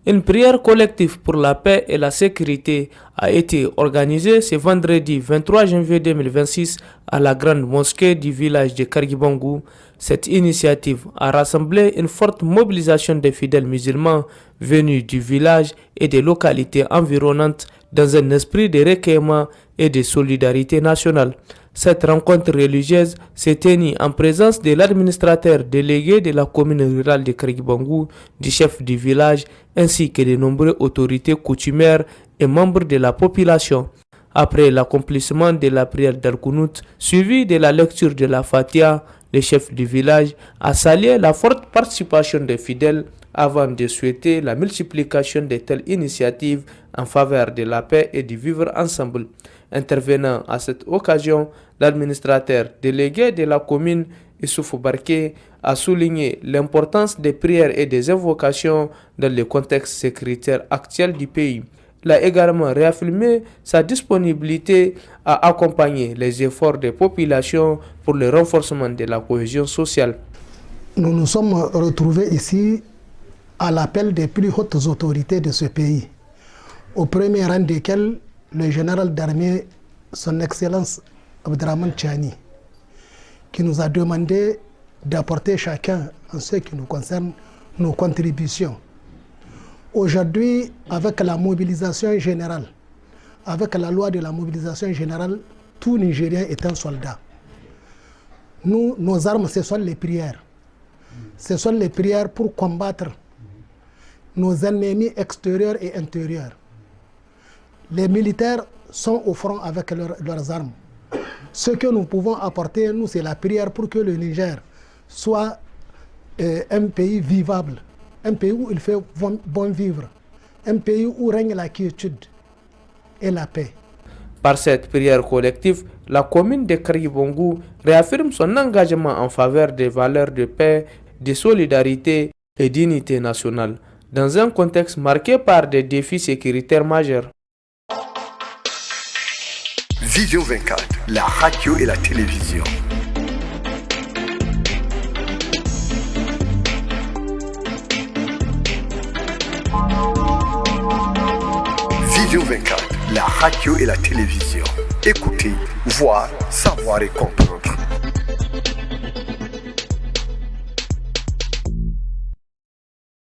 Une prière collective pour la paix et la sécurité a été organisée ce vendredi 23 janvier 2026 à la grande mosquée du village de Kargibangou. Cette initiative a rassemblé une forte mobilisation des fidèles musulmans venus du village et des localités environnantes dans un esprit de recueillement et de solidarité nationale. Cette rencontre religieuse s'est tenue en présence de l'administrateur délégué de la commune rurale de Kargibangou, du chef du village, ainsi que de nombreuses autorités coutumières et membres de la population. Après l'accomplissement de la prière d'Al-Qunut, suivi de la lecture de la Fatiha, le chef du village a salué la forte participation des fidèles avant de souhaiter la multiplication de telles initiatives en faveur de la paix et du vivre ensemble. Intervenant à cette occasion, l'administrateur délégué de la commune, Issoufou Barké, a souligné l'importance des prières et des invocations dans le contexte sécuritaire actuel du pays. Il a également réaffirmé sa disponibilité à accompagner les efforts des populations pour le renforcement de la cohésion sociale. Nous nous sommes retrouvés ici à l'appel des plus hautes autorités de ce pays, au premier rang desquelles le général d'armée, son Excellence Abdrahmane Tchani, qui nous a demandé d'apporter chacun, en ce qui nous concerne, nos contributions. Aujourd'hui, avec la mobilisation générale, avec la loi de la mobilisation générale, tout Nigérien est un soldat. Nous, nos armes, ce sont les prières. Ce sont les prières pour combattre nos ennemis extérieurs et intérieurs. Les militaires sont au front avec leurs armes. Ce que nous pouvons apporter, nous, c'est la prière pour que le Niger soit un pays vivable, un pays où il fait bon vivre, un pays où règne la quiétude et la paix. Par cette prière collective, la commune de Kargibangou réaffirme son engagement en faveur des valeurs de paix, de solidarité et d'unité nationale, dans un contexte marqué par des défis sécuritaires majeurs. Vision 24, la radio et la télévision. Vision 24, la radio et la télévision. Écoutez, voir, savoir et comprendre.